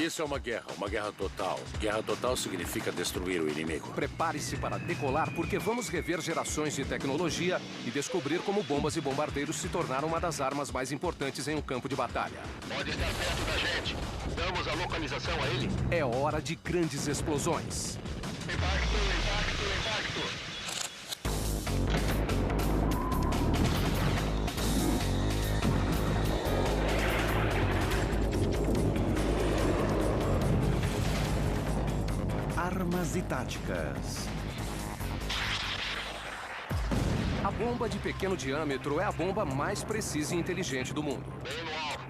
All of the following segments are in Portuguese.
Isso é uma guerra total. Guerra total significa destruir o inimigo. Prepare-se para decolar, porque vamos rever gerações de tecnologia e descobrir como bombas e bombardeiros se tornaram uma das armas mais importantes em um campo de batalha. Pode estar perto da gente. Damos a localização a ele. É hora de grandes explosões. Impacto, impacto, impacto. Armas e táticas. A bomba de pequeno diâmetro é a bomba mais precisa e inteligente do mundo. Bem no alvo.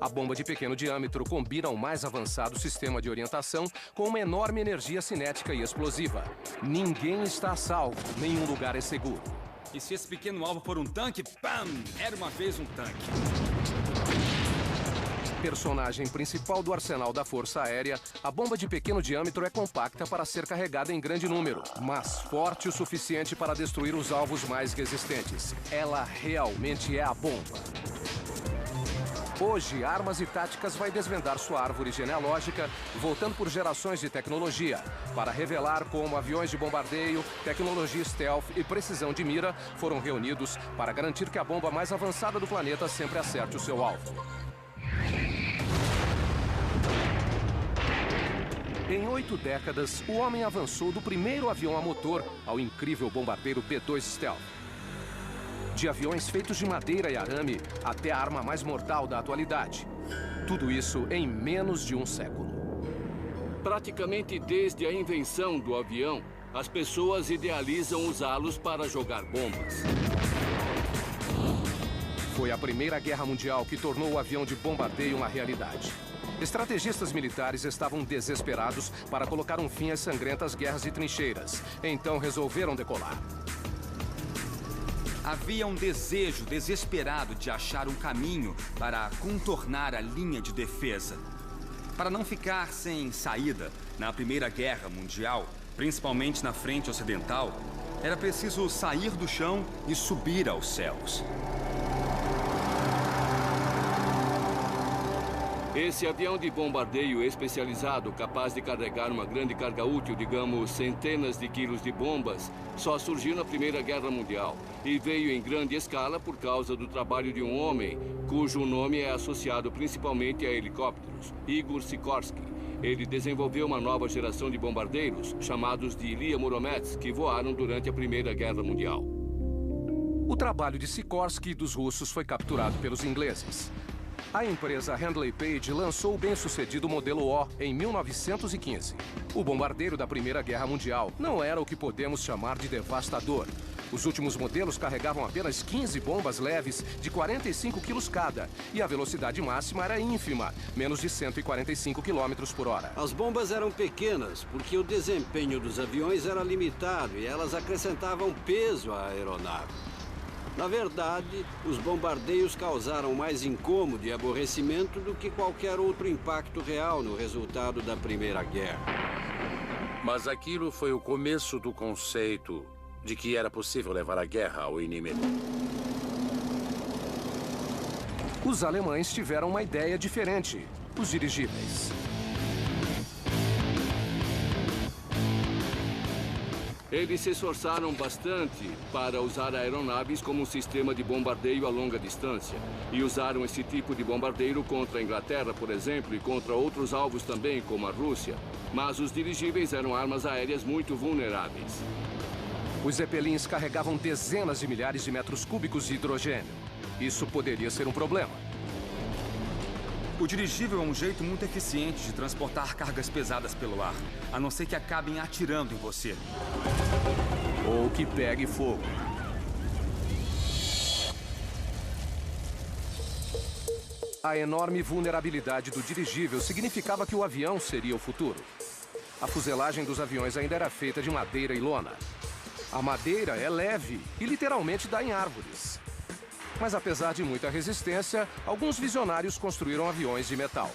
A bomba de pequeno diâmetro combina o mais avançado sistema de orientação com uma enorme energia cinética e explosiva. Ninguém está a salvo, nenhum lugar é seguro. E se esse pequeno alvo for um tanque, pam! Era uma vez um tanque. Personagem principal do arsenal da Força Aérea, a bomba de pequeno diâmetro é compacta para ser carregada em grande número, mas forte o suficiente para destruir os alvos mais resistentes. Ela realmente é a bomba. Hoje, Armas e Táticas vai desvendar sua árvore genealógica, voltando por gerações de tecnologia, para revelar como aviões de bombardeio, tecnologia stealth e precisão de mira foram reunidos para garantir que a bomba mais avançada do planeta sempre acerte o seu alvo. Em 8 décadas, o homem avançou do primeiro avião a motor ao incrível bombardeiro B-2 Stealth. De aviões feitos de madeira e arame até a arma mais mortal da atualidade. Tudo isso em menos de um século. Praticamente desde a invenção do avião, as pessoas idealizam usá-los para jogar bombas. Foi a Primeira Guerra Mundial que tornou o avião de bombardeio uma realidade. Estrategistas militares estavam desesperados para colocar um fim às sangrentas guerras de trincheiras. Então resolveram decolar. Havia um desejo desesperado de achar um caminho para contornar a linha de defesa. Para não ficar sem saída na Primeira Guerra Mundial, principalmente na frente ocidental, era preciso sair do chão e subir aos céus. Esse avião de bombardeio especializado, capaz de carregar uma grande carga útil, digamos, centenas de quilos de bombas, só surgiu na Primeira Guerra Mundial e veio em grande escala por causa do trabalho de um homem cujo nome é associado principalmente a helicópteros, Igor Sikorsky. Ele desenvolveu uma nova geração de bombardeiros, chamados de Ilya Muromets, que voaram durante a Primeira Guerra Mundial. O trabalho de Sikorsky e dos russos foi capturado pelos ingleses. A empresa Handley Page lançou o bem-sucedido modelo O em 1915. O bombardeiro da Primeira Guerra Mundial não era o que podemos chamar de devastador. Os últimos modelos carregavam apenas 15 bombas leves de 45 quilos cada, e a velocidade máxima era ínfima, menos de 145 quilômetros por hora. As bombas eram pequenas porque o desempenho dos aviões era limitado e elas acrescentavam peso à aeronave. Na verdade, os bombardeios causaram mais incômodo e aborrecimento do que qualquer outro impacto real no resultado da Primeira Guerra. Mas aquilo foi o começo do conceito de que era possível levar a guerra ao inimigo. Os alemães tiveram uma ideia diferente: os dirigíveis. Eles se esforçaram bastante para usar aeronaves como um sistema de bombardeio a longa distância. E usaram esse tipo de bombardeiro contra a Inglaterra, por exemplo, e contra outros alvos também, como a Rússia. Mas os dirigíveis eram armas aéreas muito vulneráveis. Os Zeppelins carregavam dezenas de milhares de metros cúbicos de hidrogênio. Isso poderia ser um problema. O dirigível é um jeito muito eficiente de transportar cargas pesadas pelo ar, a não ser que acabem atirando em você. Ou que pegue fogo. A enorme vulnerabilidade do dirigível significava que o avião seria o futuro. A fuselagem dos aviões ainda era feita de madeira e lona. A madeira é leve e literalmente dá em árvores. Mas apesar de muita resistência, alguns visionários construíram aviões de metal.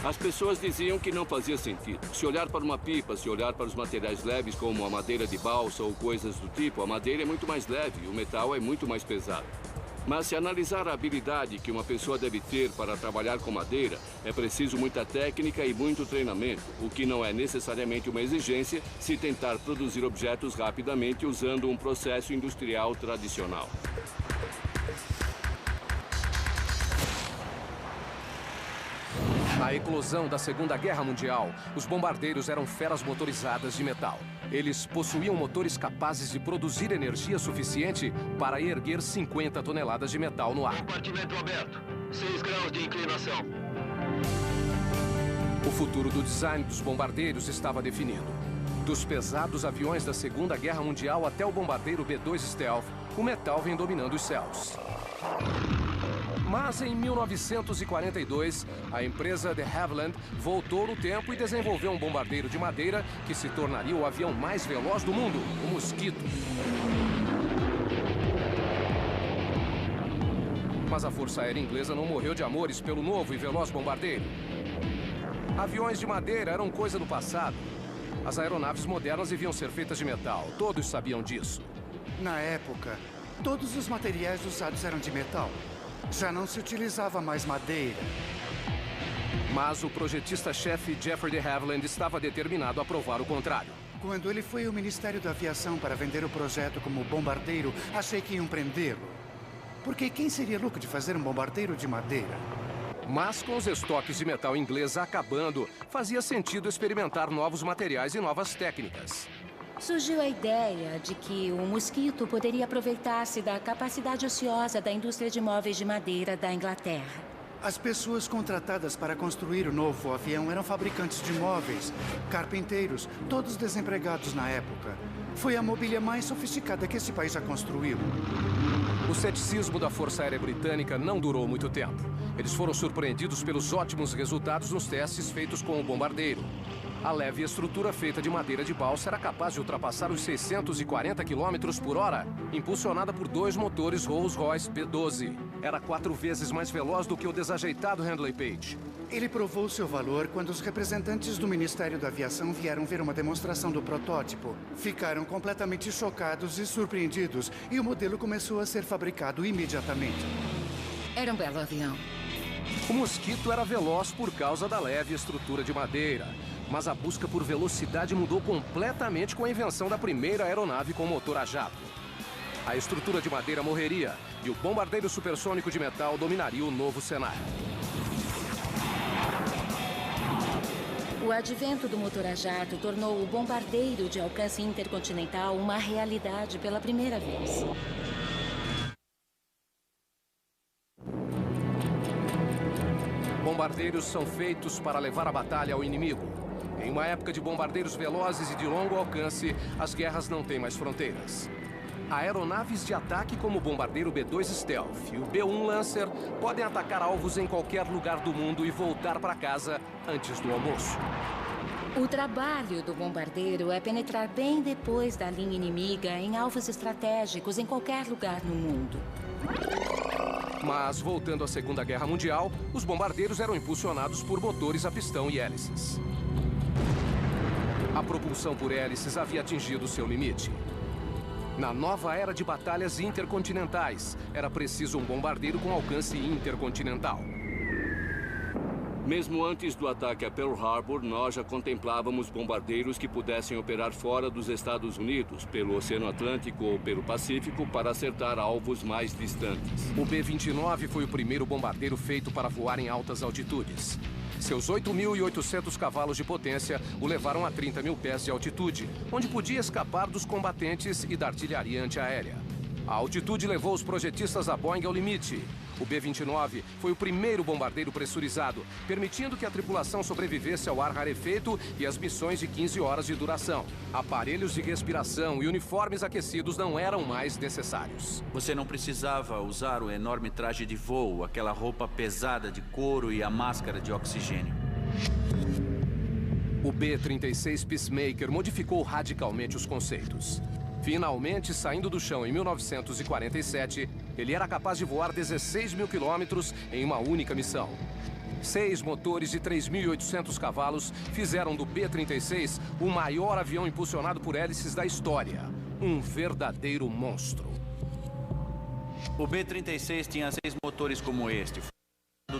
As pessoas diziam que não fazia sentido. Se olhar para uma pipa, se olhar para os materiais leves como a madeira de balsa ou coisas do tipo, a madeira é muito mais leve e o metal é muito mais pesado. Mas se analisar a habilidade que uma pessoa deve ter para trabalhar com madeira, é preciso muita técnica e muito treinamento, o que não é necessariamente uma exigência se tentar produzir objetos rapidamente usando um processo industrial tradicional. Na eclosão da Segunda Guerra Mundial, os bombardeiros eram feras motorizadas de metal. Eles possuíam motores capazes de produzir energia suficiente para erguer 50 toneladas de metal no ar. Compartimento aberto. 6 graus de inclinação. O futuro do design dos bombardeiros estava definido. Dos pesados aviões da Segunda Guerra Mundial até o bombardeiro B-2 Stealth, o metal vem dominando os céus. Mas em 1942, a empresa de Havilland voltou no tempo e desenvolveu um bombardeiro de madeira que se tornaria o avião mais veloz do mundo, o Mosquito. Mas a Força Aérea Inglesa não morreu de amores pelo novo e veloz bombardeiro. Aviões de madeira eram coisa do passado. As aeronaves modernas deviam ser feitas de metal. Todos sabiam disso. Na época, todos os materiais usados eram de metal. Já não se utilizava mais madeira. Mas o projetista-chefe Jeffrey de Havilland estava determinado a provar o contrário. Quando ele foi ao Ministério da Aviação para vender o projeto como bombardeiro, achei que iam prendê-lo. Porque quem seria louco de fazer um bombardeiro de madeira? Mas com os estoques de metal inglês acabando, fazia sentido experimentar novos materiais e novas técnicas. Surgiu a ideia de que o Mosquito poderia aproveitar-se da capacidade ociosa da indústria de móveis de madeira da Inglaterra. As pessoas contratadas para construir o novo avião eram fabricantes de móveis, carpinteiros, todos desempregados na época. Foi a mobília mais sofisticada que esse país já construiu. O ceticismo da Força Aérea Britânica não durou muito tempo. Eles foram surpreendidos pelos ótimos resultados nos testes feitos com o bombardeiro. A leve estrutura feita de madeira de balsa era capaz de ultrapassar os 640 km por hora, impulsionada por 2 motores Rolls-Royce B-12. Era 4 vezes mais veloz do que o desajeitado Handley Page. Ele provou seu valor quando os representantes do Ministério da Aviação vieram ver uma demonstração do protótipo. Ficaram completamente chocados e surpreendidos, e o modelo começou a ser fabricado imediatamente. Era um belo avião. O Mosquito era veloz por causa da leve estrutura de madeira. Mas a busca por velocidade mudou completamente com a invenção da primeira aeronave com motor a jato. A estrutura de madeira morreria e o bombardeiro supersônico de metal dominaria o novo cenário. O advento do motor a jato tornou o bombardeiro de alcance intercontinental uma realidade pela primeira vez. Bombardeiros são feitos para levar a batalha ao inimigo. Em uma época de bombardeiros velozes e de longo alcance, as guerras não têm mais fronteiras. Aeronaves de ataque como o bombardeiro B-2 Stealth e o B-1 Lancer podem atacar alvos em qualquer lugar do mundo e voltar para casa antes do almoço. O trabalho do bombardeiro é penetrar bem depois da linha inimiga em alvos estratégicos em qualquer lugar no mundo. Mas, voltando à Segunda Guerra Mundial, os bombardeiros eram impulsionados por motores a pistão e hélices. A propulsão por hélices havia atingido seu limite. Na nova era de batalhas intercontinentais, era preciso um bombardeiro com alcance intercontinental. Mesmo antes do ataque a Pearl Harbor, nós já contemplávamos bombardeiros que pudessem operar fora dos Estados Unidos, pelo Oceano Atlântico ou pelo Pacífico, para acertar alvos mais distantes. O B-29 foi o primeiro bombardeiro feito para voar em altas altitudes. Seus 8.800 cavalos de potência o levaram a 30 mil pés de altitude, onde podia escapar dos combatentes e da artilharia antiaérea. A altitude levou os projetistas da Boeing ao limite. O B-29 foi o primeiro bombardeiro pressurizado, permitindo que a tripulação sobrevivesse ao ar rarefeito e às missões de 15 horas de duração. Aparelhos de respiração e uniformes aquecidos não eram mais necessários. Você não precisava usar o enorme traje de voo, aquela roupa pesada de couro e a máscara de oxigênio. O B-36 Peacemaker modificou radicalmente os conceitos. Finalmente, saindo do chão em 1947, ele era capaz de voar 16 mil quilômetros em uma única missão. 6 motores de 3.800 cavalos fizeram do B-36 o maior avião impulsionado por hélices da história. Um verdadeiro monstro. O B-36 tinha 6 motores como este.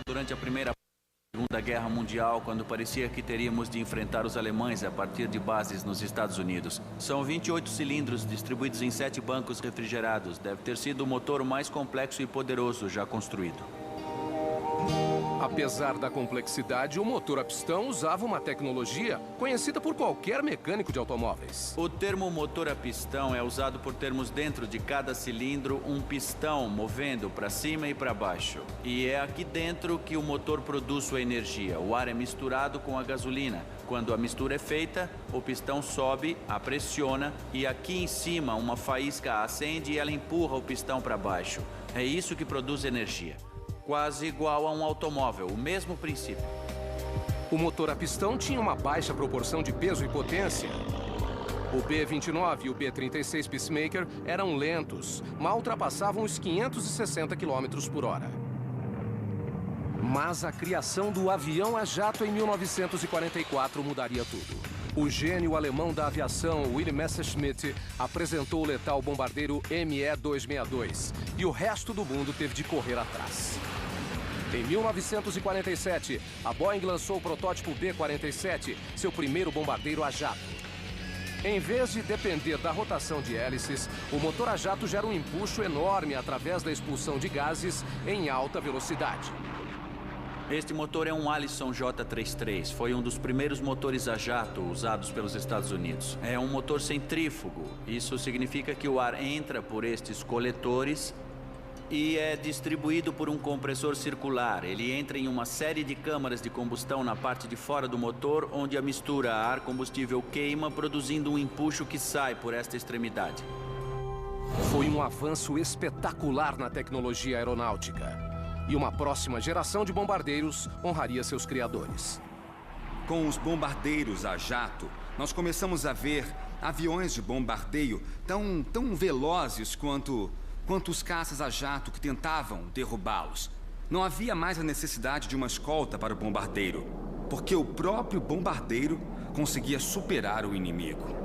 Durante a Primeira e Segunda Guerra Mundial, quando parecia que teríamos de enfrentar os alemães a partir de bases nos Estados Unidos. São 28 cilindros distribuídos em 7 bancos refrigerados. Deve ter sido o motor mais complexo e poderoso já construído. Apesar da complexidade, o motor a pistão usava uma tecnologia conhecida por qualquer mecânico de automóveis. O termo motor a pistão é usado por termos dentro de cada cilindro um pistão movendo para cima e para baixo. E é aqui dentro que o motor produz sua energia. O ar é misturado com a gasolina. Quando a mistura é feita, o pistão sobe, a pressiona e aqui em cima uma faísca acende e ela empurra o pistão para baixo. É isso que produz energia. Quase igual a um automóvel, o mesmo princípio. O motor a pistão tinha uma baixa proporção de peso e potência. O B-29 e o B-36 Peacemaker eram lentos, mal ultrapassavam os 560 km por hora. Mas a criação do avião a jato em 1944 mudaria tudo. O gênio alemão da aviação, Willy Messerschmitt, apresentou o letal bombardeiro ME-262 e o resto do mundo teve de correr atrás. Em 1947, a Boeing lançou o protótipo B-47, seu primeiro bombardeiro a jato. Em vez de depender da rotação de hélices, o motor a jato gera um empuxo enorme através da expulsão de gases em alta velocidade. Este motor é um Allison J-33. Foi um dos primeiros motores a jato usados pelos Estados Unidos. É um motor centrífugo. Isso significa que o ar entra por estes coletores e é distribuído por um compressor circular. Ele entra em uma série de câmaras de combustão na parte de fora do motor, onde a mistura ar-combustível queima, produzindo um empuxo que sai por esta extremidade. Foi um avanço espetacular na tecnologia aeronáutica. E uma próxima geração de bombardeiros honraria seus criadores. Com os bombardeiros a jato, nós começamos a ver aviões de bombardeio tão velozes quanto os caças a jato que tentavam derrubá-los. Não havia mais a necessidade de uma escolta para o bombardeiro, porque o próprio bombardeiro conseguia superar o inimigo.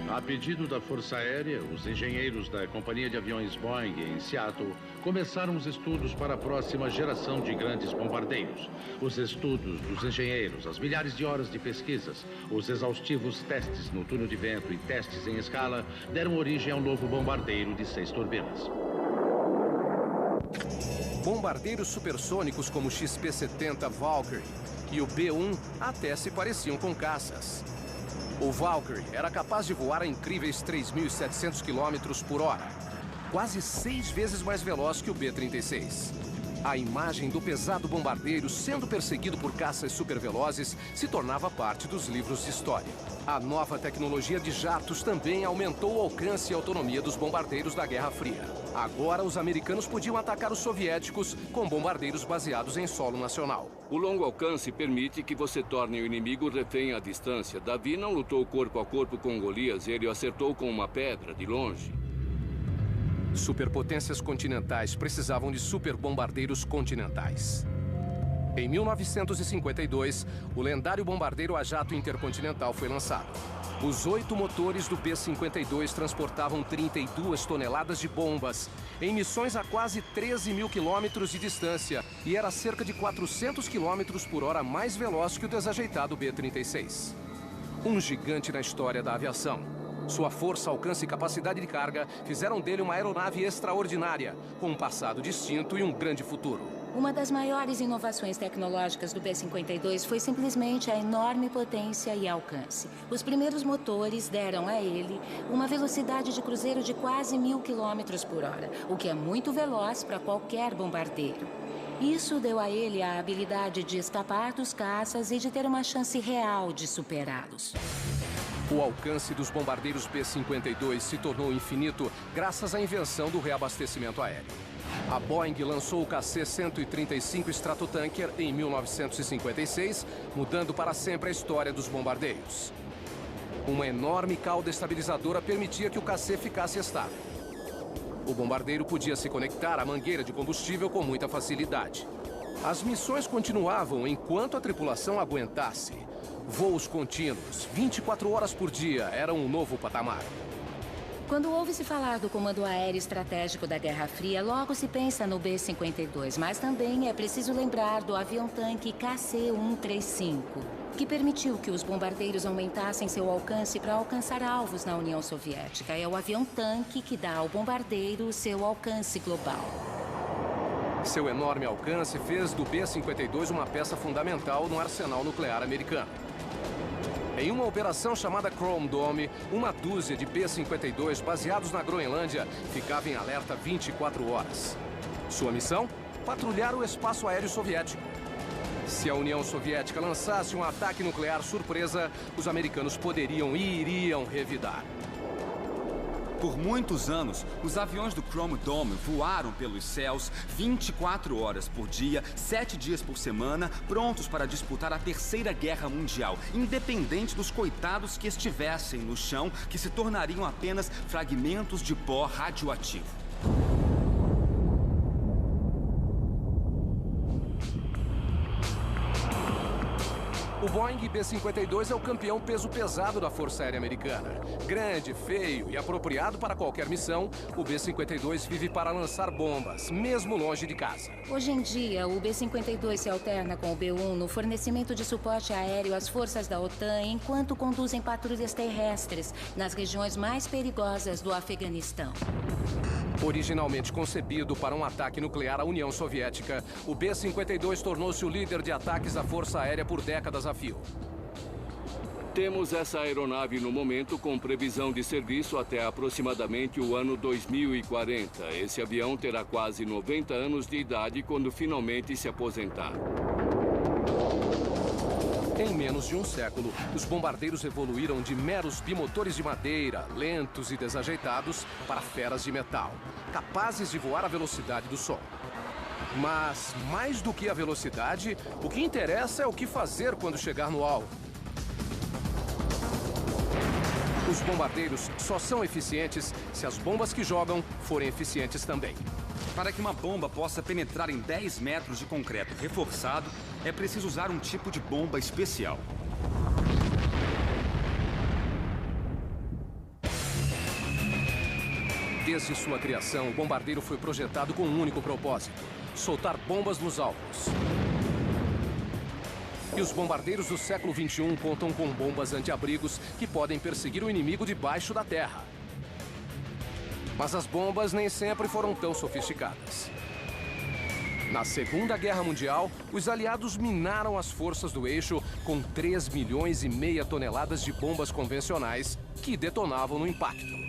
A pedido da Força Aérea, os engenheiros da Companhia de Aviões Boeing em Seattle começaram os estudos para a próxima geração de grandes bombardeiros. Os estudos dos engenheiros, as milhares de horas de pesquisas, os exaustivos testes no túnel de vento e testes em escala deram origem ao novo bombardeiro de 6 turbinas. Bombardeiros supersônicos como o XP-70 Valkyrie e o B-1 até se pareciam com caças. O Valkyrie era capaz de voar a incríveis 3.700 km por hora, quase 6 vezes mais veloz que o B-36. A imagem do pesado bombardeiro sendo perseguido por caças supervelozes se tornava parte dos livros de história. A nova tecnologia de jatos também aumentou o alcance e autonomia dos bombardeiros da Guerra Fria. Agora, os americanos podiam atacar os soviéticos com bombardeiros baseados em solo nacional. O longo alcance permite que você torne o inimigo refém à distância. Davi não lutou corpo a corpo com Golias, ele o acertou com uma pedra de longe. Superpotências continentais precisavam de superbombardeiros continentais. Em 1952, o lendário bombardeiro a jato intercontinental foi lançado. Os 8 motores do B-52 transportavam 32 toneladas de bombas em missões a quase 13 mil quilômetros de distância e era cerca de 400 quilômetros por hora mais veloz que o desajeitado B-36. Um gigante na história da aviação. Sua força, alcance e capacidade de carga fizeram dele uma aeronave extraordinária, com um passado distinto e um grande futuro. Uma das maiores inovações tecnológicas do B-52 foi simplesmente a enorme potência e alcance. Os primeiros motores deram a ele uma velocidade de cruzeiro de quase 1.000 km por hora, o que é muito veloz para qualquer bombardeiro. Isso deu a ele a habilidade de escapar dos caças e de ter uma chance real de superá-los. O alcance dos bombardeiros B-52 se tornou infinito graças à invenção do reabastecimento aéreo. A Boeing lançou o KC-135 Stratotanker em 1956, mudando para sempre a história dos bombardeiros. Uma enorme cauda estabilizadora permitia que o KC ficasse estável. O bombardeiro podia se conectar à mangueira de combustível com muita facilidade. As missões continuavam enquanto a tripulação aguentasse. Voos contínuos, 24 horas por dia, eram um novo patamar. Quando ouve-se falar do Comando Aéreo Estratégico da Guerra Fria, logo se pensa no B-52, mas também é preciso lembrar do avião-tanque KC-135, que permitiu que os bombardeiros aumentassem seu alcance para alcançar alvos na União Soviética. É o avião-tanque que dá ao bombardeiro seu alcance global. Seu enorme alcance fez do B-52 uma peça fundamental no arsenal nuclear americano. Em uma operação chamada Chrome Dome, uma dúzia de B-52 baseados na Groenlândia ficava em alerta 24 horas. Sua missão? Patrulhar o espaço aéreo soviético. Se a União Soviética lançasse um ataque nuclear surpresa, os americanos poderiam e iriam revidar. Por muitos anos, os aviões do Chrome Dome voaram pelos céus 24 horas por dia, 7 dias por semana, prontos para disputar a Terceira Guerra Mundial, independente dos coitados que estivessem no chão, que se tornariam apenas fragmentos de pó radioativo. O Boeing B-52 é o campeão peso pesado da Força Aérea Americana. Grande, feio e apropriado para qualquer missão, o B-52 vive para lançar bombas, mesmo longe de casa. Hoje em dia, o B-52 se alterna com o B-1 no fornecimento de suporte aéreo às forças da OTAN enquanto conduzem patrulhas terrestres nas regiões mais perigosas do Afeganistão. Originalmente concebido para um ataque nuclear à União Soviética, o B-52 tornou-se o líder de ataques da Força Aérea por décadas a fio. Temos essa aeronave no momento com previsão de serviço até aproximadamente o ano 2040. Esse avião terá quase 90 anos de idade quando finalmente se aposentar. Em menos de um século, os bombardeiros evoluíram de meros bimotores de madeira, lentos e desajeitados, para feras de metal, capazes de voar à velocidade do som. Mas, mais do que a velocidade, o que interessa é o que fazer quando chegar no alvo. Os bombardeiros só são eficientes se as bombas que jogam forem eficientes também. Para que uma bomba possa penetrar em 10 metros de concreto reforçado, é preciso usar um tipo de bomba especial. Desde sua criação, o bombardeiro foi projetado com um único propósito: soltar bombas nos alvos. E os bombardeiros do século XXI contam com bombas anti-abrigos que podem perseguir o inimigo debaixo da terra. Mas as bombas nem sempre foram tão sofisticadas. Na Segunda Guerra Mundial, os aliados minaram as forças do eixo com 3,5 milhões de toneladas de bombas convencionais que detonavam no impacto.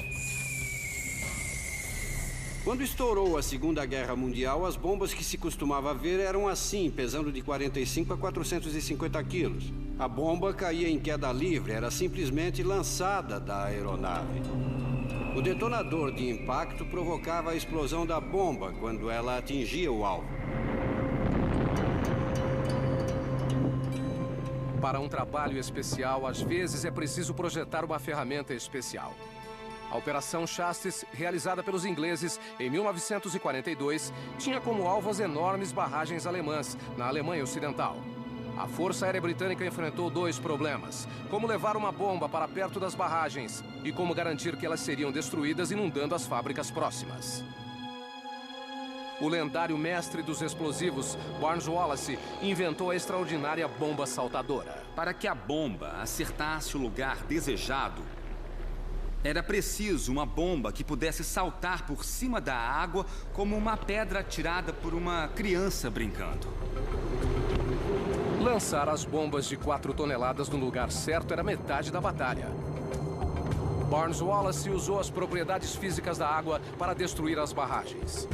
Quando estourou a Segunda Guerra Mundial, as bombas que se costumava ver eram assim, pesando de 45 a 450 quilos. A bomba caía em queda livre, era simplesmente lançada da aeronave. O detonador de impacto provocava a explosão da bomba quando ela atingia o alvo. Para um trabalho especial, às vezes é preciso projetar uma ferramenta especial. A Operação Chastis, realizada pelos ingleses em 1942, tinha como alvo as enormes barragens alemãs na Alemanha Ocidental. A Força Aérea Britânica enfrentou 2 problemas: como levar uma bomba para perto das barragens e como garantir que elas seriam destruídas inundando as fábricas próximas. O lendário mestre dos explosivos, Barnes Wallis, inventou a extraordinária bomba saltadora. Para que a bomba acertasse o lugar desejado, era preciso uma bomba que pudesse saltar por cima da água como uma pedra atirada por uma criança brincando. Lançar as bombas de 4 toneladas no lugar certo era metade da batalha. Barnes Wallis usou as propriedades físicas da água para destruir as barragens.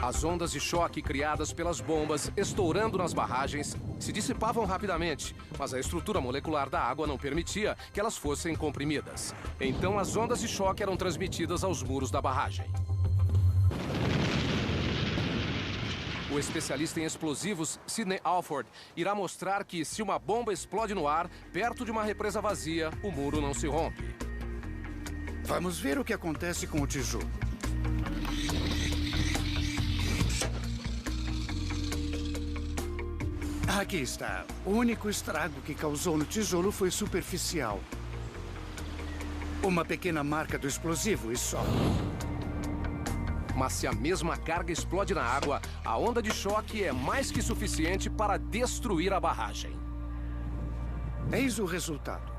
As ondas de choque criadas pelas bombas estourando nas barragens se dissipavam rapidamente, mas a estrutura molecular da água não permitia que elas fossem comprimidas. Então as ondas de choque eram transmitidas aos muros da barragem. O especialista em explosivos, Sidney Alford, irá mostrar que se uma bomba explode no ar, perto de uma represa vazia, o muro não se rompe. Vamos ver o que acontece com o tijolo. Aqui está. O único estrago que causou no tijolo foi superficial. Uma pequena marca do explosivo e só. Mas se a mesma carga explode na água, a onda de choque é mais que suficiente para destruir a barragem. Eis o resultado.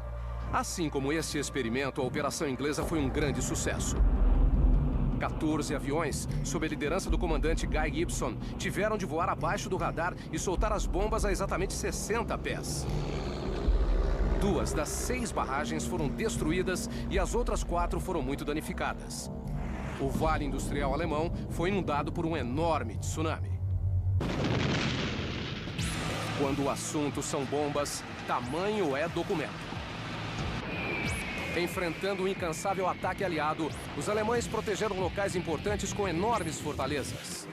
Assim como esse experimento, a operação inglesa foi um grande sucesso. 14 aviões, sob a liderança do comandante Guy Gibson, tiveram de voar abaixo do radar e soltar as bombas a exatamente 60 pés. 2 das 6 barragens foram destruídas e as outras 4 foram muito danificadas. O Vale Industrial alemão foi inundado por um enorme tsunami. Quando o assunto são bombas, tamanho é documento. Enfrentando o incansável ataque aliado, os alemães protegeram locais importantes com enormes fortalezas.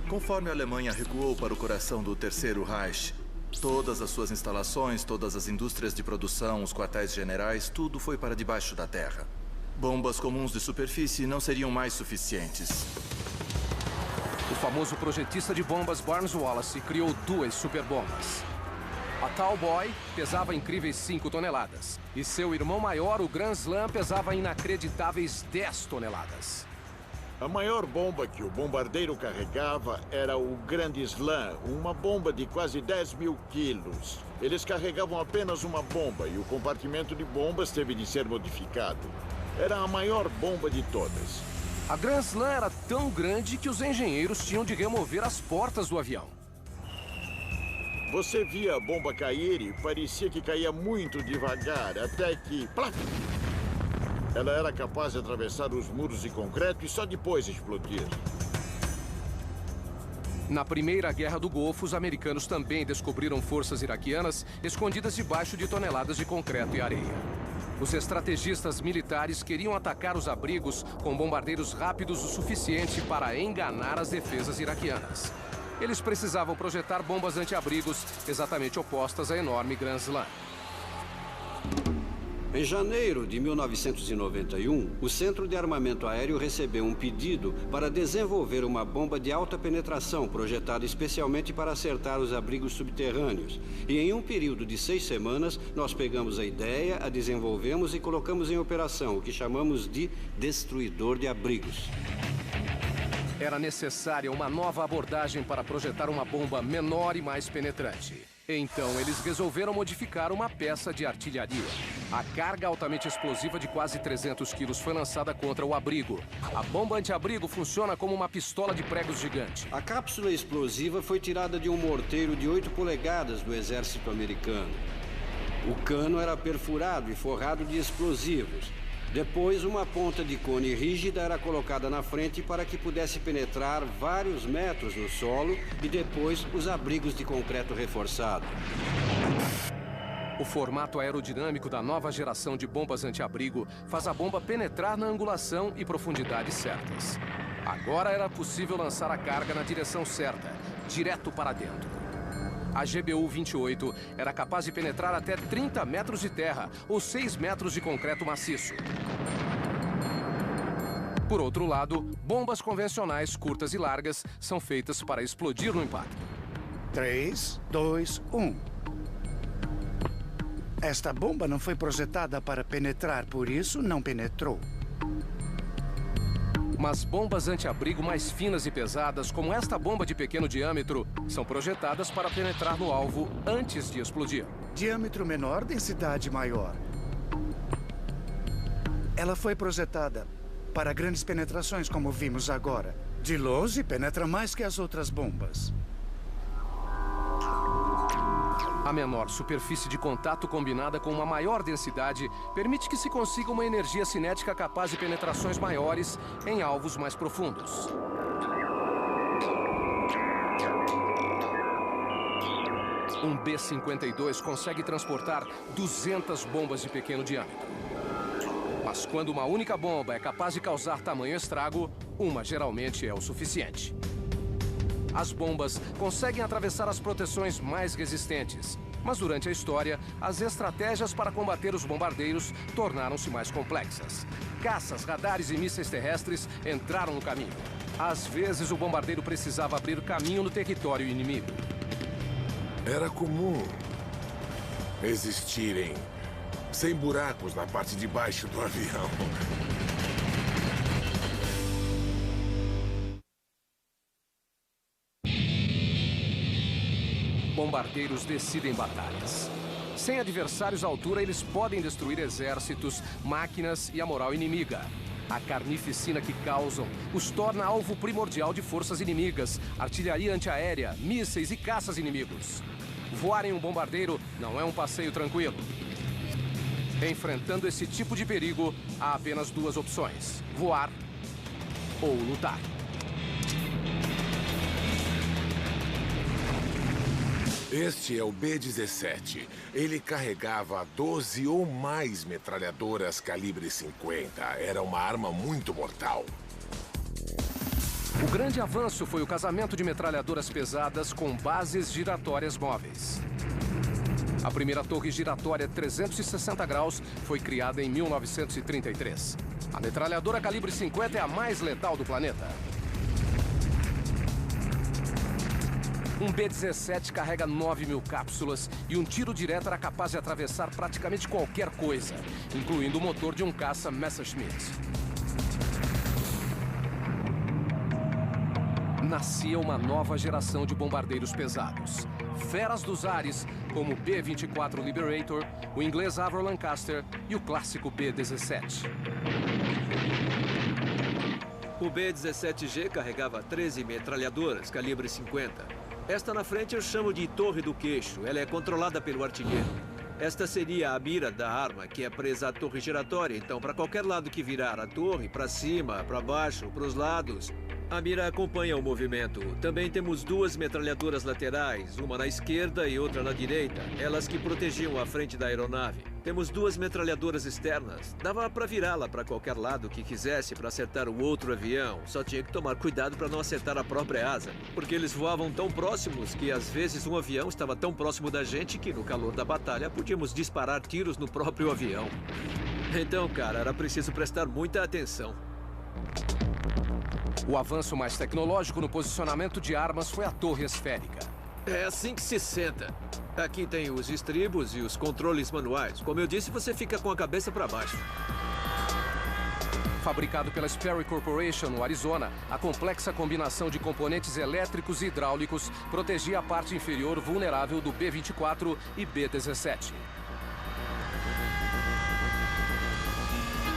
Conforme a Alemanha recuou para o coração do Terceiro Reich, todas as suas instalações, todas as indústrias de produção, os quartéis generais, tudo foi para debaixo da terra. Bombas comuns de superfície não seriam mais suficientes. O famoso projetista de bombas Barnes Wallis criou 2 superbombas. A Tall Boy pesava incríveis 5 toneladas. E seu irmão maior, o Grand Slam, pesava inacreditáveis 10 toneladas. A maior bomba que o bombardeiro carregava era o Grande Slam, uma bomba de quase 10 mil quilos. Eles carregavam apenas uma bomba e o compartimento de bombas teve de ser modificado. Era a maior bomba de todas. A Grand Slam era tão grande que os engenheiros tinham de remover as portas do avião. Você via a bomba cair e parecia que caía muito devagar, até que... Plá! Ela era capaz de atravessar os muros de concreto e só depois explodir. Na Primeira Guerra do Golfo, os americanos também descobriram forças iraquianas escondidas debaixo de toneladas de concreto e areia. Os estrategistas militares queriam atacar os abrigos com bombardeiros rápidos o suficiente para enganar as defesas iraquianas. Eles precisavam projetar bombas anti-abrigos exatamente opostas à enorme Grand Slam. Em janeiro de 1991, o Centro de Armamento Aéreo recebeu um pedido para desenvolver uma bomba de alta penetração projetada especialmente para acertar os abrigos subterrâneos. E em um período de 6 semanas, nós pegamos a ideia, a desenvolvemos e colocamos em operação, o que chamamos de destruidor de abrigos. Era necessária uma nova abordagem para projetar uma bomba menor e mais penetrante. Então, eles resolveram modificar uma peça de artilharia. A carga altamente explosiva de quase 300 quilos foi lançada contra o abrigo. A bomba anti-abrigo funciona como uma pistola de pregos gigante. A cápsula explosiva foi tirada de um morteiro de 8 polegadas do exército americano. O cano era perfurado e forrado de explosivos. Depois, uma ponta de cone rígida era colocada na frente para que pudesse penetrar vários metros no solo e depois os abrigos de concreto reforçado. O formato aerodinâmico da nova geração de bombas anti-abrigo faz a bomba penetrar na angulação e profundidade certas. Agora era possível lançar a carga na direção certa, direto para dentro. A GBU-28 era capaz de penetrar até 30 metros de terra ou 6 metros de concreto maciço. Por outro lado, bombas convencionais curtas e largas são feitas para explodir no impacto. 3, 2, 1. Esta bomba não foi projetada para penetrar, por isso não penetrou. Mas bombas anti-abrigo mais finas e pesadas, como esta bomba de pequeno diâmetro, são projetadas para penetrar no alvo antes de explodir. Diâmetro menor, densidade maior. Ela foi projetada para grandes penetrações, como vimos agora. De longe, penetra mais que as outras bombas. A menor superfície de contato combinada com uma maior densidade permite que se consiga uma energia cinética capaz de penetrações maiores em alvos mais profundos. Um B-52 consegue transportar 200 bombas de pequeno diâmetro. Mas quando uma única bomba é capaz de causar tamanho estrago, uma geralmente é o suficiente. As bombas conseguem atravessar as proteções mais resistentes. Mas durante a história, as estratégias para combater os bombardeiros tornaram-se mais complexas. Caças, radares e mísseis terrestres entraram no caminho. Às vezes, o bombardeiro precisava abrir caminho no território inimigo. Era comum existirem 100 buracos na parte de baixo do avião. Bombardeiros decidem batalhas. Sem adversários à altura, eles podem destruir exércitos, máquinas e a moral inimiga. A carnificina que causam os torna alvo primordial de forças inimigas, artilharia antiaérea, mísseis e caças inimigos. Voar em um bombardeiro não é um passeio tranquilo. Enfrentando esse tipo de perigo, há apenas duas opções: voar ou lutar. Este é o B-17. Ele carregava 12 ou mais metralhadoras calibre 50. Era uma arma muito mortal. O grande avanço foi o casamento de metralhadoras pesadas com bases giratórias móveis. A primeira torre giratória 360 graus foi criada em 1933. A metralhadora calibre 50 é a mais letal do planeta. Um B-17 carrega 9.000 cápsulas e um tiro direto era capaz de atravessar praticamente qualquer coisa, incluindo o motor de um caça Messerschmitt. Nascia uma nova geração de bombardeiros pesados. Feras dos ares, como o B-24 Liberator, o inglês Avro Lancaster e o clássico B-17. O B-17G carregava 13 metralhadoras calibre 50. Esta na frente eu chamo de torre do queixo. Ela é controlada pelo artilheiro. Esta seria a mira da arma, que é presa à torre giratória. Então, para qualquer lado que virar a torre, para cima, para baixo, para os lados, a mira acompanha o movimento. Também temos duas metralhadoras laterais, uma na esquerda e outra na direita, elas que protegiam a frente da aeronave. Temos duas metralhadoras externas. Dava para virá-la para qualquer lado que quisesse para acertar o outro avião. Só tinha que tomar cuidado para não acertar a própria asa, porque eles voavam tão próximos que às vezes um avião estava tão próximo da gente que no calor da batalha podíamos disparar tiros no próprio avião. Então, cara, era preciso prestar muita atenção. O avanço mais tecnológico no posicionamento de armas foi a torre esférica. É assim que se senta. Aqui tem os estribos e os controles manuais. Como eu disse, você fica com a cabeça para baixo. Fabricado pela Sperry Corporation no Arizona, a complexa combinação de componentes elétricos e hidráulicos protegia a parte inferior vulnerável do B-24 e B-17.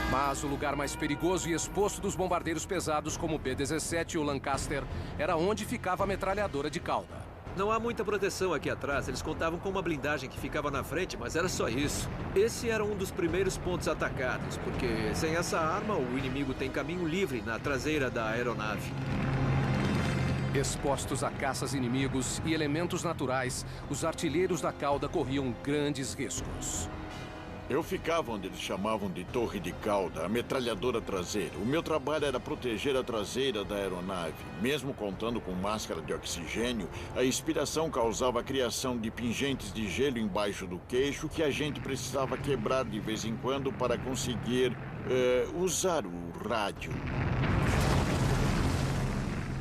Mas o lugar mais perigoso e exposto dos bombardeiros pesados, como o B-17 e o Lancaster, era onde ficava a metralhadora de cauda. Não há muita proteção aqui atrás. Eles contavam com uma blindagem que ficava na frente, mas era só isso. Esse era um dos primeiros pontos atacados, porque sem essa arma, o inimigo tem caminho livre na traseira da aeronave. Expostos a caças inimigos e elementos naturais, os artilheiros da cauda corriam grandes riscos. Eu ficava onde eles chamavam de torre de cauda, a metralhadora traseira. O meu trabalho era proteger a traseira da aeronave. Mesmo contando com máscara de oxigênio, a inspiração causava a criação de pingentes de gelo embaixo do queixo que a gente precisava quebrar de vez em quando para conseguir usar o rádio.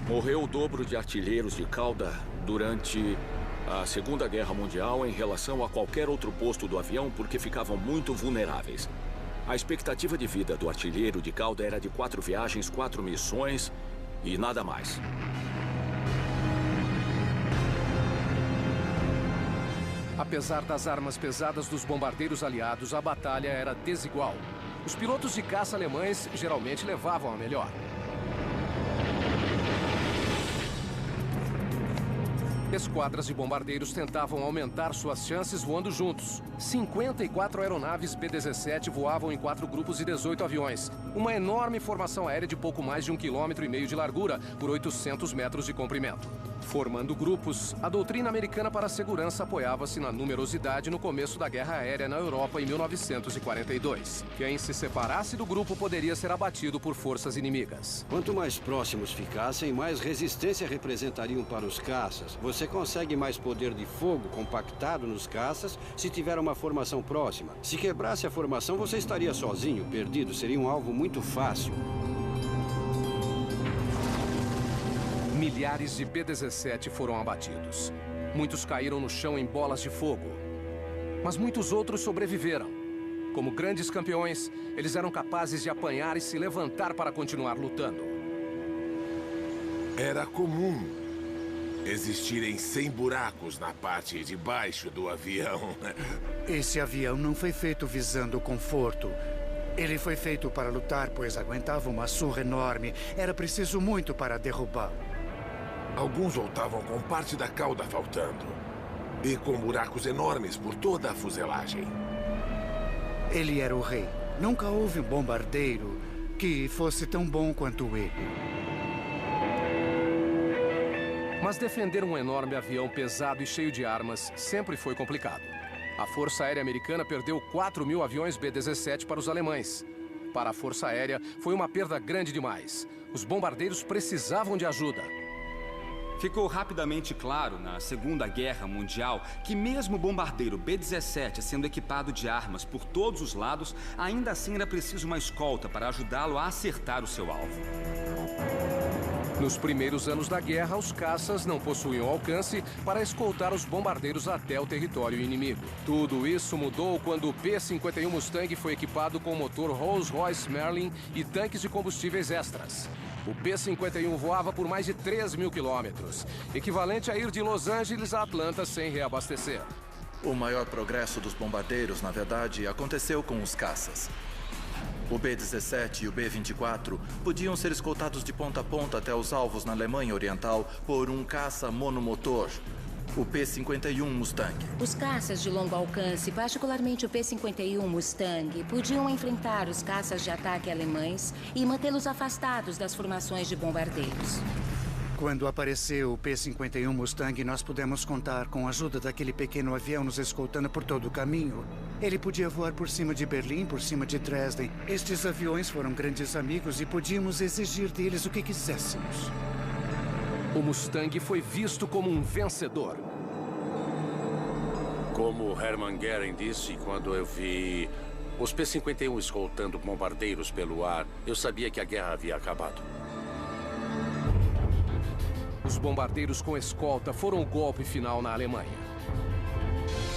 Morreu o dobro de artilheiros de cauda durante a Segunda Guerra Mundial em relação a qualquer outro posto do avião porque ficavam muito vulneráveis. A expectativa de vida do artilheiro de cauda era de 4 viagens, 4 missões e nada mais. Apesar das armas pesadas dos bombardeiros aliados, a batalha era desigual. Os pilotos de caça alemães geralmente levavam a melhor. Esquadras de bombardeiros tentavam aumentar suas chances voando juntos. 54 aeronaves B-17 voavam em 4 grupos de 18 aviões. Uma enorme formação aérea de pouco mais de 1,5 km de largura por 800 metros de comprimento. Formando grupos, a doutrina americana para a segurança apoiava-se na numerosidade no começo da Guerra Aérea na Europa em 1942. Quem se separasse do grupo poderia ser abatido por forças inimigas. Quanto mais próximos ficassem, mais resistência representariam para os caças. Você consegue mais poder de fogo compactado nos caças se tiver uma formação próxima. Se quebrasse a formação, você estaria sozinho, perdido. Seria um alvo muito fácil. Milhares de B-17 foram abatidos. Muitos caíram no chão em bolas de fogo. Mas muitos outros sobreviveram. Como grandes campeões, eles eram capazes de apanhar e se levantar para continuar lutando. Era comum existirem 100 buracos na parte de baixo do avião. Esse avião não foi feito visando o conforto. Ele foi feito para lutar, pois aguentava uma surra enorme. Era preciso muito para derrubá-lo. Alguns voltavam com parte da cauda faltando. E com buracos enormes por toda a fuselagem. Ele era o rei. Nunca houve um bombardeiro que fosse tão bom quanto ele. Mas defender um enorme avião pesado e cheio de armas sempre foi complicado. A Força Aérea Americana perdeu 4.000 aviões B-17 para os alemães. Para a Força Aérea, foi uma perda grande demais. Os bombardeiros precisavam de ajuda. Ficou rapidamente claro, na Segunda Guerra Mundial, que mesmo o bombardeiro B-17 sendo equipado de armas por todos os lados, ainda assim era preciso uma escolta para ajudá-lo a acertar o seu alvo. Nos primeiros anos da guerra, os caças não possuíam alcance para escoltar os bombardeiros até o território inimigo. Tudo isso mudou quando o P-51 Mustang foi equipado com motor Rolls-Royce Merlin e tanques de combustíveis extras. O P-51 voava por mais de 3.000 quilômetros, equivalente a ir de Los Angeles a Atlanta sem reabastecer. O maior progresso dos bombardeiros, na verdade, aconteceu com os caças. O B-17 e o B-24 podiam ser escoltados de ponta a ponta até os alvos na Alemanha Oriental por um caça monomotor, o P-51 Mustang. Os caças de longo alcance, particularmente o P-51 Mustang, podiam enfrentar os caças de ataque alemães e mantê-los afastados das formações de bombardeiros. Quando apareceu o P-51 Mustang, nós pudemos contar com a ajuda daquele pequeno avião nos escoltando por todo o caminho. Ele podia voar por cima de Berlim, por cima de Dresden. Estes aviões foram grandes amigos e podíamos exigir deles o que quiséssemos. O Mustang foi visto como um vencedor. Como Hermann Goering disse quando eu vi os P-51 escoltando bombardeiros pelo ar, eu sabia que a guerra havia acabado. Os bombardeiros com escolta foram o golpe final na Alemanha.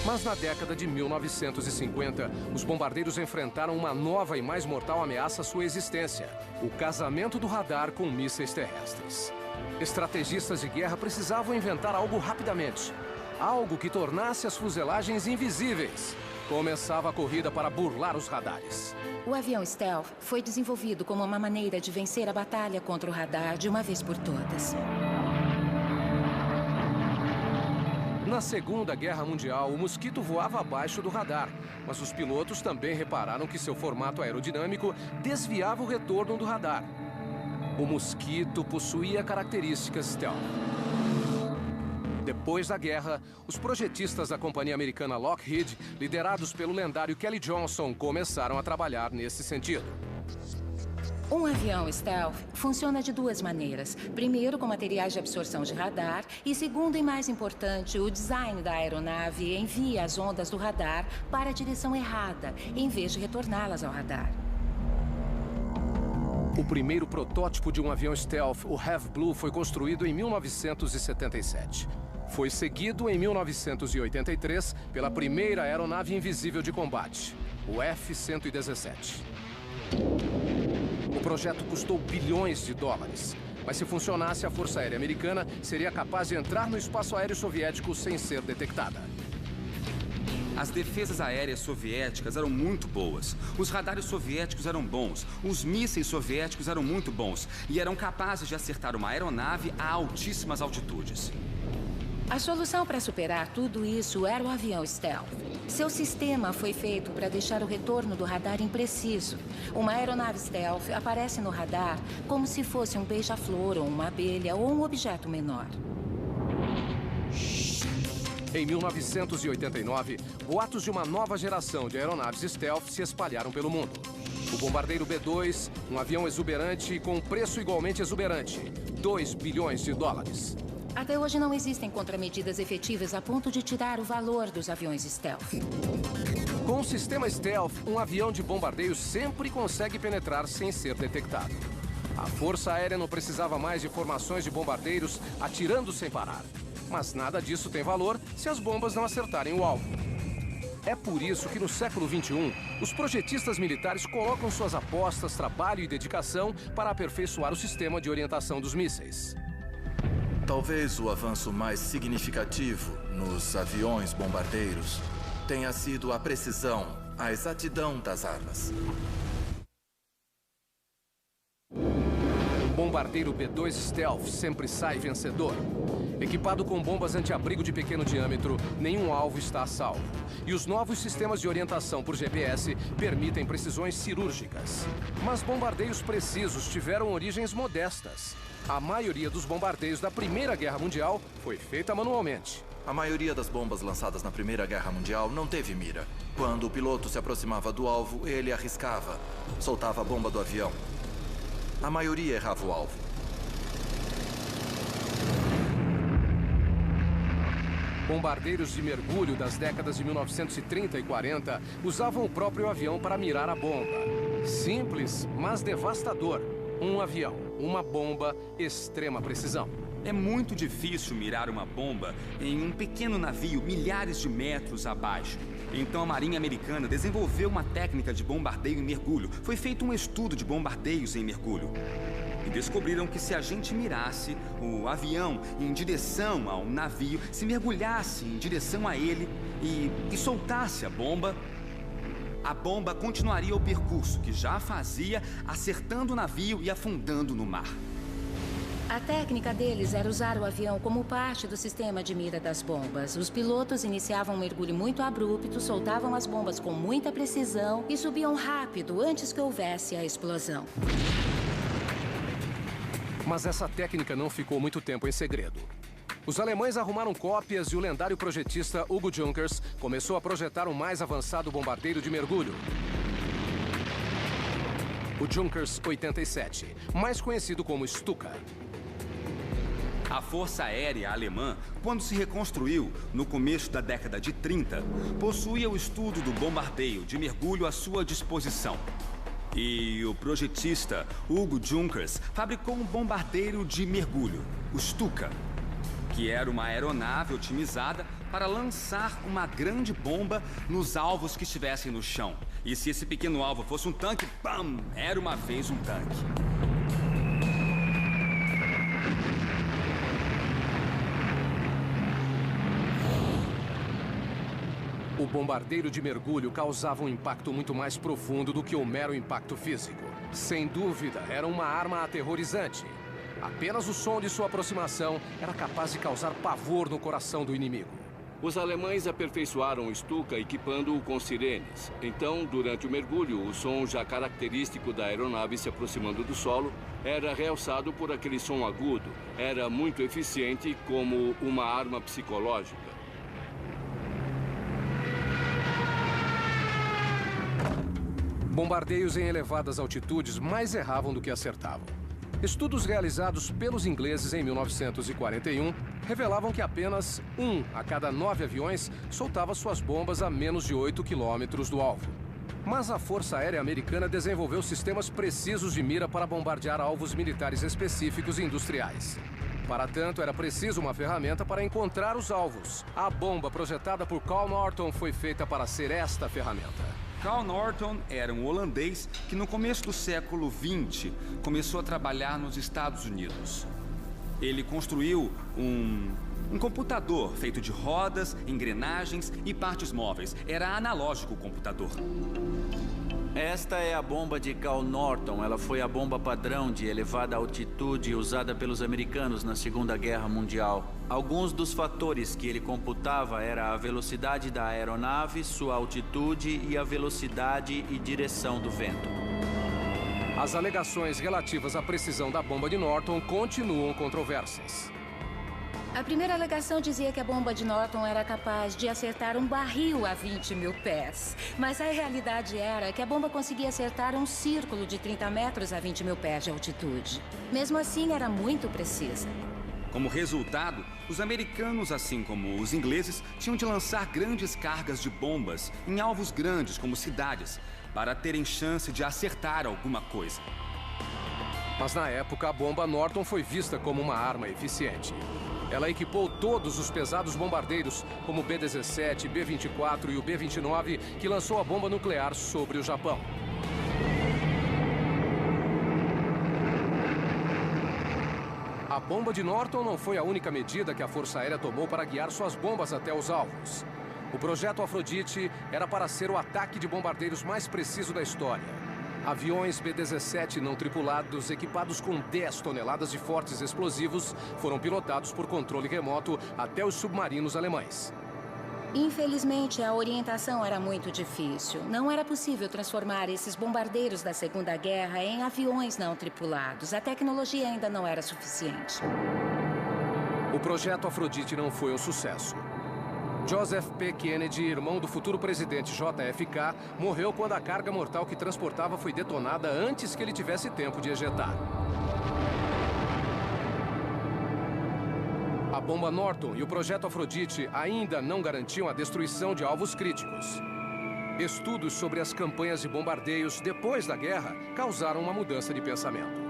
Mas na década de 1950, os bombardeiros enfrentaram uma nova e mais mortal ameaça à sua existência: o casamento do radar com mísseis terrestres. Estrategistas de guerra precisavam inventar algo rapidamente. Algo que tornasse as fuselagens invisíveis. Começava a corrida para burlar os radares. O avião stealth foi desenvolvido como uma maneira de vencer a batalha contra o radar de uma vez por todas. Na Segunda Guerra Mundial, o Mosquito voava abaixo do radar, mas os pilotos também repararam que seu formato aerodinâmico desviava o retorno do radar. O Mosquito possuía características stealth. Depois da guerra, os projetistas da companhia americana Lockheed, liderados pelo lendário Kelly Johnson, começaram a trabalhar nesse sentido. Um avião stealth funciona de duas maneiras. Primeiro, com materiais de absorção de radar. E segundo e mais importante, o design da aeronave envia as ondas do radar para a direção errada, em vez de retorná-las ao radar. O primeiro protótipo de um avião stealth, o Have Blue, foi construído em 1977. Foi seguido em 1983 pela primeira aeronave invisível de combate, o F-117. O projeto custou bilhões de dólares, mas se funcionasse, a Força Aérea Americana seria capaz de entrar no espaço aéreo soviético sem ser detectada. As defesas aéreas soviéticas eram muito boas. Os radares soviéticos eram bons. Os mísseis soviéticos eram muito bons. E eram capazes de acertar uma aeronave a altíssimas altitudes. A solução para superar tudo isso era o avião Stealth. Seu sistema foi feito para deixar o retorno do radar impreciso. Uma aeronave Stealth aparece no radar como se fosse um beija-flor ou uma abelha ou um objeto menor. Em 1989, boatos de uma nova geração de aeronaves Stealth se espalharam pelo mundo. O bombardeiro B-2, um avião exuberante com um preço igualmente exuberante, $2 bilhões. Até hoje não existem contramedidas efetivas a ponto de tirar o valor dos aviões Stealth. Com o sistema Stealth, um avião de bombardeio sempre consegue penetrar sem ser detectado. A Força Aérea não precisava mais de formações de bombardeiros atirando sem parar. Mas nada disso tem valor se as bombas não acertarem o alvo. É por isso que no século XXI, os projetistas militares colocam suas apostas, trabalho e dedicação para aperfeiçoar o sistema de orientação dos mísseis. Talvez o avanço mais significativo nos aviões bombardeiros tenha sido a precisão, a exatidão das armas. O bombardeiro B-2 Stealth sempre sai vencedor. Equipado com bombas anti-abrigo de pequeno diâmetro, nenhum alvo está a salvo. E os novos sistemas de orientação por GPS permitem precisões cirúrgicas. Mas bombardeios precisos tiveram origens modestas. A maioria dos bombardeios da Primeira Guerra Mundial foi feita manualmente. A maioria das bombas lançadas na Primeira Guerra Mundial não teve mira. Quando o piloto se aproximava do alvo, ele arriscava, soltava a bomba do avião. A maioria errava o alvo. Bombardeiros de mergulho das décadas de 1930 e 40 usavam o próprio avião para mirar a bomba. Simples, mas devastador. Um avião, uma bomba, extrema precisão. É muito difícil mirar uma bomba em um pequeno navio milhares de metros abaixo. Então a Marinha Americana desenvolveu uma técnica de bombardeio em mergulho. Foi feito um estudo de bombardeios em mergulho. E descobriram que se a gente mirasse o avião em direção ao navio, se mergulhasse em direção a ele e soltasse a bomba continuaria o percurso que já fazia, acertando o navio e afundando no mar. A técnica deles era usar o avião como parte do sistema de mira das bombas. Os pilotos iniciavam um mergulho muito abrupto, soltavam as bombas com muita precisão e subiam rápido antes que houvesse a explosão. Mas essa técnica não ficou muito tempo em segredo. Os alemães arrumaram cópias e o lendário projetista Hugo Junkers começou a projetar o mais avançado bombardeiro de mergulho. O Junkers 87, mais conhecido como Stuka. A Força Aérea Alemã, quando se reconstruiu no começo da década de 30, possuía o estudo do bombardeio de mergulho à sua disposição. E o projetista Hugo Junkers fabricou um bombardeiro de mergulho, o Stuka, que era uma aeronave otimizada para lançar uma grande bomba nos alvos que estivessem no chão. E se esse pequeno alvo fosse um tanque, bam! Era uma vez um tanque. O bombardeiro de mergulho causava um impacto muito mais profundo do que o mero impacto físico. Sem dúvida, era uma arma aterrorizante. Apenas o som de sua aproximação era capaz de causar pavor no coração do inimigo. Os alemães aperfeiçoaram o Stuka equipando-o com sirenes. Então, durante o mergulho, o som já característico da aeronave se aproximando do solo era realçado por aquele som agudo. Era muito eficiente como uma arma psicológica. Bombardeios em elevadas altitudes mais erravam do que acertavam. Estudos realizados pelos ingleses em 1941 revelavam que apenas 1 a cada 9 aviões soltava suas bombas a menos de 8 quilômetros do alvo. Mas a Força Aérea Americana desenvolveu sistemas precisos de mira para bombardear alvos militares específicos e industriais. Para tanto, era preciso uma ferramenta para encontrar os alvos. A bomba projetada por Carl Norton foi feita para ser esta ferramenta. Carl Norton era um holandês que no começo do século XX começou a trabalhar nos Estados Unidos. Ele construiu um computador feito de rodas, engrenagens e partes móveis. Era analógico o computador. Esta é a bomba de Cal Norton. Ela foi a bomba padrão de elevada altitude usada pelos americanos na Segunda Guerra Mundial. Alguns dos fatores que ele computava era a velocidade da aeronave, sua altitude e a velocidade e direção do vento. As alegações relativas à precisão da bomba de Norton continuam controversas. A primeira alegação dizia que a bomba de Norton era capaz de acertar um barril a 20 mil pés. Mas a realidade era que a bomba conseguia acertar um círculo de 30 metros a 20 mil pés de altitude. Mesmo assim, era muito precisa. Como resultado, os americanos, assim como os ingleses, tinham de lançar grandes cargas de bombas em alvos grandes, como cidades, para terem chance de acertar alguma coisa. Mas na época, a bomba Norton foi vista como uma arma eficiente. Ela equipou todos os pesados bombardeiros, como o B-17, B-24 e o B-29, que lançou a bomba nuclear sobre o Japão. A bomba de Norton não foi a única medida que a Força Aérea tomou para guiar suas bombas até os alvos. O projeto Afrodite era para ser o ataque de bombardeiros mais preciso da história. Aviões B-17 não tripulados, equipados com 10 toneladas de fortes explosivos, foram pilotados por controle remoto até os submarinos alemães. Infelizmente, a orientação era muito difícil. Não era possível transformar esses bombardeiros da Segunda Guerra em aviões não tripulados. A tecnologia ainda não era suficiente. O projeto Afrodite não foi um sucesso. Joseph P. Kennedy, irmão do futuro presidente JFK, morreu quando a carga mortal que transportava foi detonada antes que ele tivesse tempo de ejetar. A bomba Norton e o projeto Afrodite ainda não garantiam a destruição de alvos críticos. Estudos sobre as campanhas de bombardeios depois da guerra causaram uma mudança de pensamento.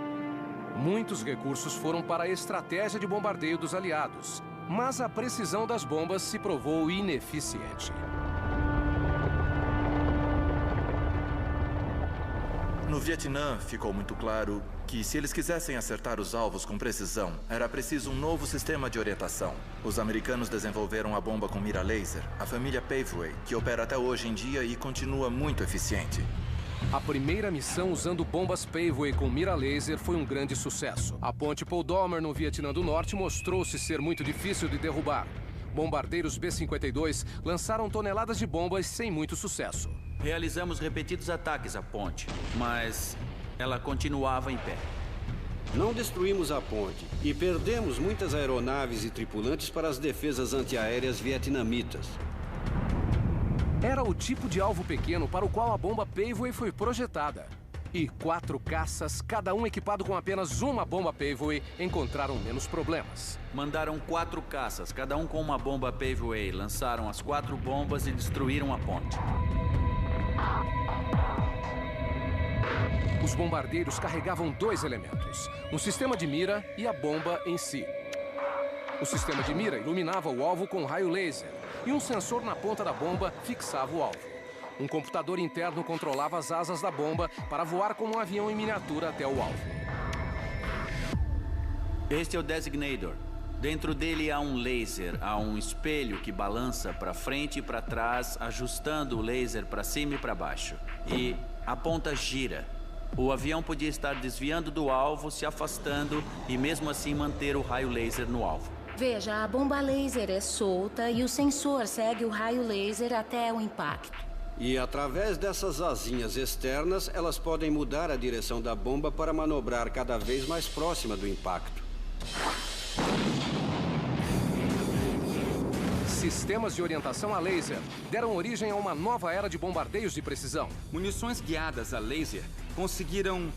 Muitos recursos foram para a estratégia de bombardeio dos aliados, mas a precisão das bombas se provou ineficiente. No Vietnã, ficou muito claro que se eles quisessem acertar os alvos com precisão, era preciso um novo sistema de orientação. Os americanos desenvolveram a bomba com mira laser, a família Paveway, que opera até hoje em dia e continua muito eficiente. A primeira missão usando bombas Paveway com mira laser foi um grande sucesso. A ponte Paul Doumer no Vietnã do Norte mostrou-se ser muito difícil de derrubar. Bombardeiros B-52 lançaram toneladas de bombas sem muito sucesso. Realizamos repetidos ataques à ponte, mas ela continuava em pé. Não destruímos a ponte e perdemos muitas aeronaves e tripulantes para as defesas antiaéreas vietnamitas. Era o tipo de alvo pequeno para o qual a bomba Paveway foi projetada. E 4 caças, cada um equipado com apenas uma bomba Paveway, encontraram menos problemas. Mandaram 4 caças, cada um com uma bomba Paveway. Lançaram as 4 bombas e destruíram a ponte. Os bombardeiros carregavam 2 elementos: um sistema de mira e a bomba em si. O sistema de mira iluminava o alvo com raio laser e um sensor na ponta da bomba fixava o alvo. Um computador interno controlava as asas da bomba para voar como um avião em miniatura até o alvo. Este é o Designator. Dentro dele há um laser, há um espelho que balança para frente e para trás, ajustando o laser para cima e para baixo. E a ponta gira. O avião podia estar desviando do alvo, se afastando e mesmo assim manter o raio laser no alvo. Veja, a bomba laser é solta e o sensor segue o raio laser até o impacto. E através dessas asinhas externas, elas podem mudar a direção da bomba para manobrar cada vez mais próxima do impacto. Sistemas de orientação a laser deram origem a uma nova era de bombardeios de precisão. Munições guiadas a laser conseguiram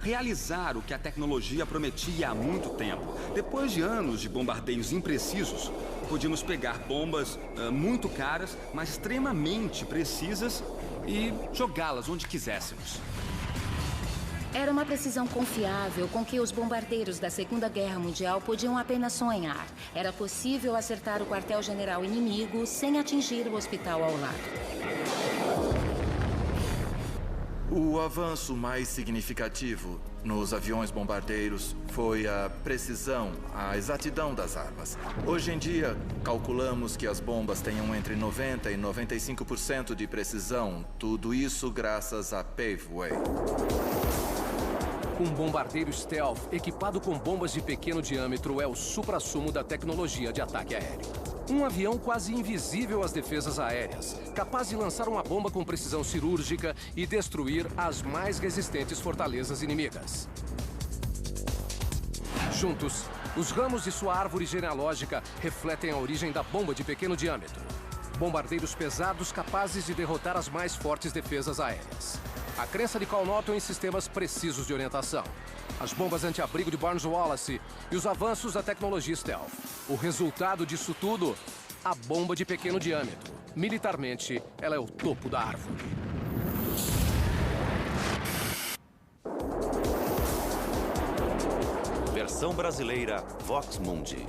realizar o que a tecnologia prometia há muito tempo. Depois de anos de bombardeios imprecisos, podíamos pegar bombas muito caras, mas extremamente precisas e jogá-las onde quiséssemos. Era uma precisão confiável com que os bombardeiros da Segunda Guerra Mundial podiam apenas sonhar. Era possível acertar o quartel-general inimigo sem atingir o hospital ao lado. O avanço mais significativo nos aviões bombardeiros foi a precisão, a exatidão das armas. Hoje em dia, calculamos que as bombas tenham entre 90% e 95% de precisão. Tudo isso graças a Paveway. Um bombardeiro stealth equipado com bombas de pequeno diâmetro é o suprassumo da tecnologia de ataque aéreo. Um avião quase invisível às defesas aéreas, capaz de lançar uma bomba com precisão cirúrgica e destruir as mais resistentes fortalezas inimigas. Juntos, os ramos de sua árvore genealógica refletem a origem da bomba de pequeno diâmetro. Bombardeiros pesados capazes de derrotar as mais fortes defesas aéreas. A crença de Cal Norton em sistemas precisos de orientação. As bombas anti-abrigo de Barnes-Wallis e os avanços da tecnologia stealth. O resultado disso tudo? A bomba de pequeno diâmetro. Militarmente, ela é o topo da árvore. Versão brasileira Vox Mundi.